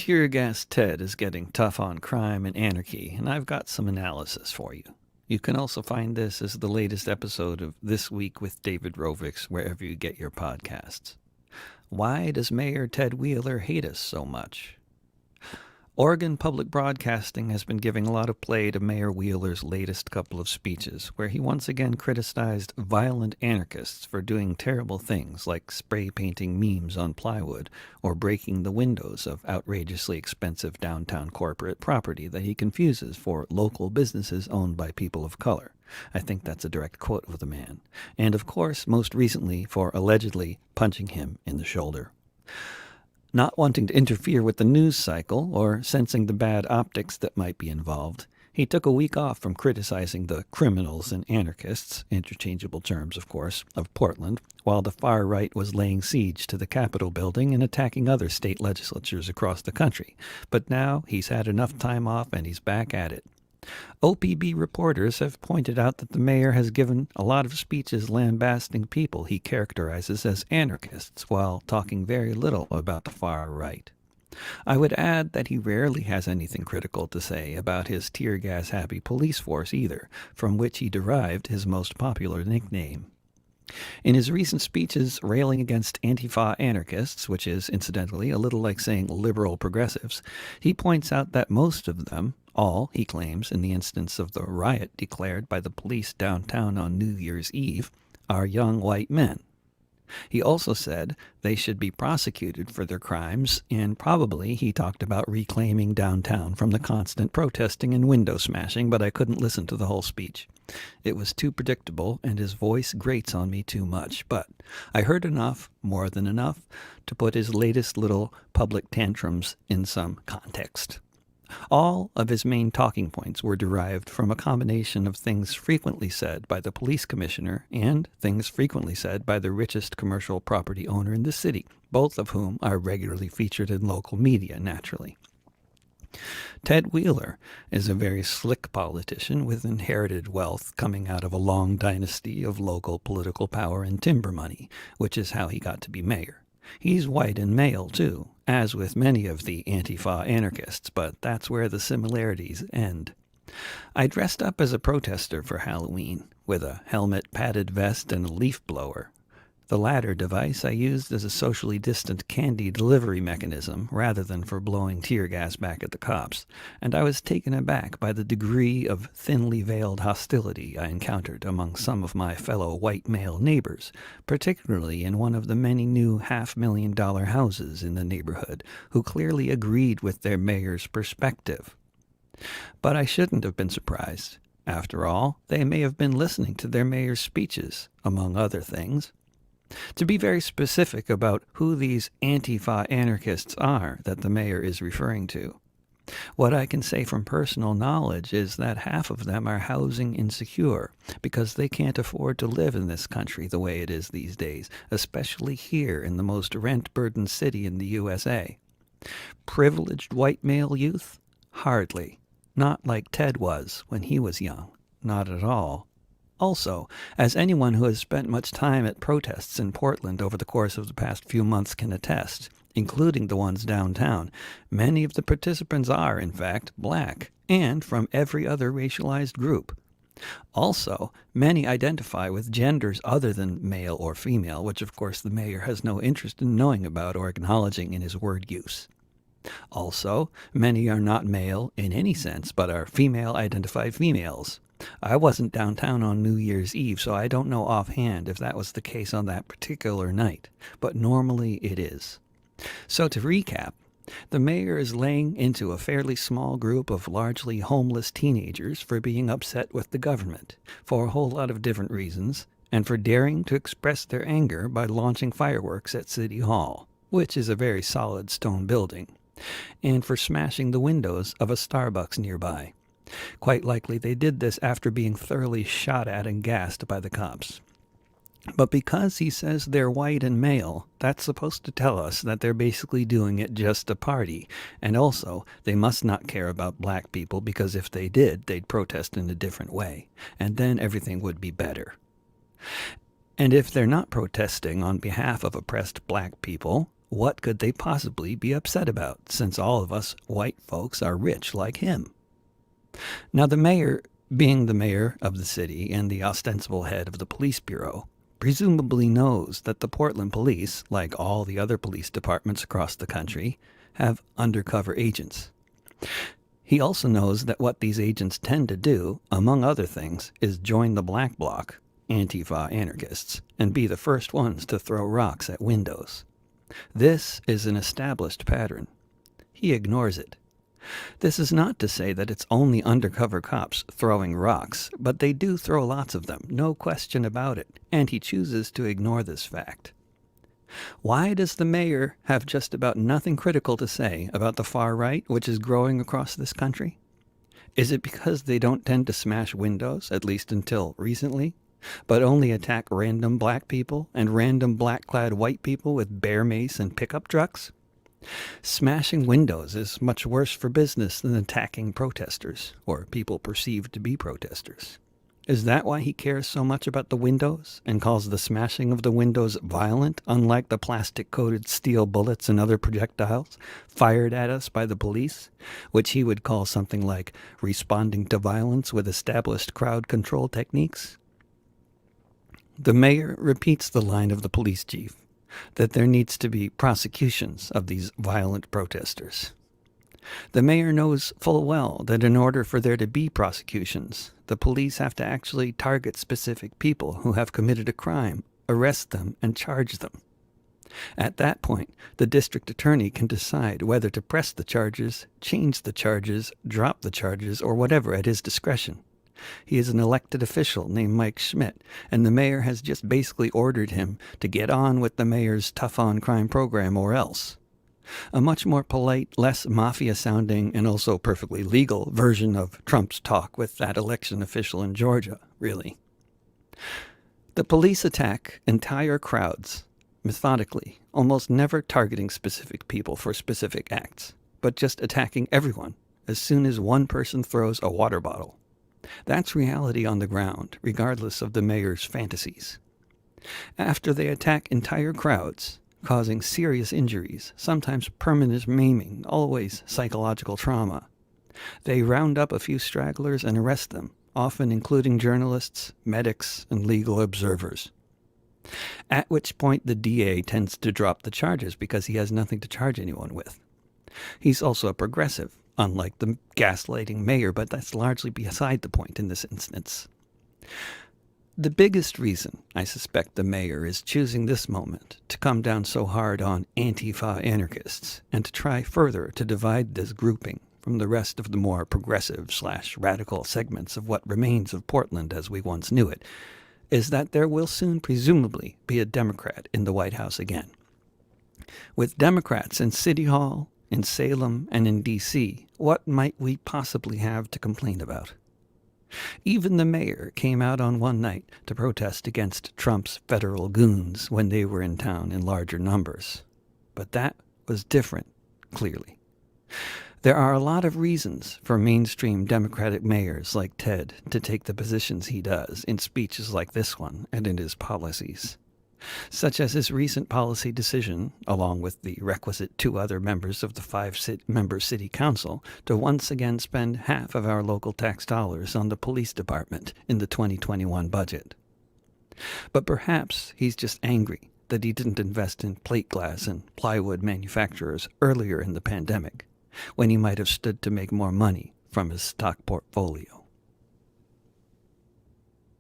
Tear Gas Ted is getting tough on crime and anarchy, and I've got some analysis for you. You can also find this as the latest episode of This Week with David Rovix wherever you get your podcasts. Why does Mayor Ted Wheeler hate us so much? Oregon Public Broadcasting has been giving a lot of play to Mayor Wheeler's latest couple of speeches, where he once again criticized violent anarchists for doing terrible things like spray painting memes on plywood or breaking the windows of outrageously expensive downtown corporate property that he confuses for local businesses owned by people of color. I think that's a direct quote of the man. And of course, most recently, for allegedly punching him in the shoulder. Not wanting to interfere with the news cycle or sensing the bad optics that might be involved, he took a week off from criticizing the criminals and anarchists, interchangeable terms, of course, of Portland, while the far right was laying siege to the Capitol building and attacking other state legislatures across the country. But now he's had enough time off and he's back at it. OPB reporters have pointed out that the mayor has given a lot of speeches lambasting people he characterizes as anarchists while talking very little about the far right. I would add that he rarely has anything critical to say about his tear gas-happy police force either, from which he derived his most popular nickname. In his recent speeches railing against Antifa anarchists, which is, incidentally, a little like saying liberal progressives, he points out that most of them, all, he claims, in the instance of the riot declared by the police downtown on New Year's Eve, are young white men. He also said they should be prosecuted for their crimes, and probably he talked about reclaiming downtown from the constant protesting and window smashing, but I couldn't listen to the whole speech. It was too predictable, and his voice grates on me too much, but I heard enough, more than enough, to put his latest little public tantrums in some context. All of his main talking points were derived from a combination of things frequently said by the police commissioner and things frequently said by the richest commercial property owner in the city, both of whom are regularly featured in local media, naturally. Ted Wheeler is a very slick politician with inherited wealth coming out of a long dynasty of local political power and timber money, which is how he got to be mayor. He's white and male, too, as with many of the Antifa anarchists, but that's where the similarities end. I dressed up as a protester for Halloween, with a helmet, padded vest, and a leaf blower. The latter device I used as a socially distant candy delivery mechanism rather than for blowing tear gas back at the cops, and I was taken aback by the degree of thinly veiled hostility I encountered among some of my fellow white male neighbors, particularly in one of the many new $500,000 houses in the neighborhood, who clearly agreed with their mayor's perspective. But I shouldn't have been surprised. After all, they may have been listening to their mayor's speeches, among other things. To be very specific about who these Antifa anarchists are that the mayor is referring to, what I can say from personal knowledge is that half of them are housing insecure because they can't afford to live in this country the way it is these days, especially here in the most rent-burdened city in the USA. Privileged white male youth? Hardly. Not like Ted was when he was young. Not at all. Also, as anyone who has spent much time at protests in Portland over the course of the past few months can attest, including the ones downtown, many of the participants are, in fact, black, and from every other racialized group. Also, many identify with genders other than male or female, which of course the mayor has no interest in knowing about or acknowledging in his word use. Also, many are not male in any sense, but are female-identified females. I wasn't downtown on New Year's Eve, so I don't know offhand if that was the case on that particular night, but normally it is. So to recap, the mayor is laying into a fairly small group of largely homeless teenagers for being upset with the government, for a whole lot of different reasons, and for daring to express their anger by launching fireworks at City Hall, which is a very solid stone building, and for smashing the windows of a Starbucks nearby. Quite likely they did this after being thoroughly shot at and gassed by the cops. But because he says they're white and male, that's supposed to tell us that they're basically doing it just to party, and also they must not care about black people because if they did, they'd protest in a different way, and then everything would be better. And if they're not protesting on behalf of oppressed black people, what could they possibly be upset about, since all of us white folks are rich like him? Now, the mayor, being the mayor of the city and the ostensible head of the police bureau, presumably knows that the Portland police, like all the other police departments across the country, have undercover agents. He also knows that what these agents tend to do, among other things, is join the black bloc, Antifa anarchists, and be the first ones to throw rocks at windows. This is an established pattern. He ignores it. This is not to say that it's only undercover cops throwing rocks, but they do throw lots of them, no question about it, and he chooses to ignore this fact. Why does the mayor have just about nothing critical to say about the far right, which is growing across this country? Is it because they don't tend to smash windows, at least until recently, but only attack random black people and random black-clad white people with bear mace and pickup trucks? Smashing windows is much worse for business than attacking protesters, or people perceived to be protesters. Is that why he cares so much about the windows and calls the smashing of the windows violent, unlike the plastic-coated steel bullets and other projectiles fired at us by the police, which he would call something like responding to violence with established crowd control techniques? The mayor repeats the line of the police chief, that there needs to be prosecutions of these violent protesters. The mayor knows full well that in order for there to be prosecutions, the police have to actually target specific people who have committed a crime, arrest them, and charge them. At that point, the district attorney can decide whether to press the charges, change the charges, drop the charges, or whatever at his discretion. He is an elected official named Mike Schmidt, and the mayor has just basically ordered him to get on with the mayor's tough-on-crime program or else. A much more polite, less mafia-sounding, and also perfectly legal version of Trump's talk with that election official in Georgia, really. The police attack entire crowds, methodically, almost never targeting specific people for specific acts, but just attacking everyone as soon as one person throws a water bottle. That's reality on the ground, regardless of the mayor's fantasies. After they attack entire crowds, causing serious injuries, sometimes permanent maiming, always psychological trauma, they round up a few stragglers and arrest them, often including journalists, medics, and legal observers. At which point the DA tends to drop the charges because he has nothing to charge anyone with. He's also a progressive, unlike the gaslighting mayor, but that's largely beside the point in this instance. The biggest reason I suspect the mayor is choosing this moment to come down so hard on Antifa anarchists and to try further to divide this grouping from the rest of the more progressive/radical segments of what remains of Portland as we once knew it, is that there will soon presumably be a Democrat in the White House again. With Democrats in City Hall, in Salem, and in D.C., what might we possibly have to complain about? Even the mayor came out on one night to protest against Trump's federal goons when they were in town in larger numbers. But that was different, clearly. There are a lot of reasons for mainstream Democratic mayors like Ted to take the positions he does in speeches like this one and in his policies, such as his recent policy decision, along with the requisite 2 other members of the 5-member city council, to once again spend half of our local tax dollars on the police department in the 2021 budget. But perhaps he's just angry that he didn't invest in plate glass and plywood manufacturers earlier in the pandemic, when he might have stood to make more money from his stock portfolio.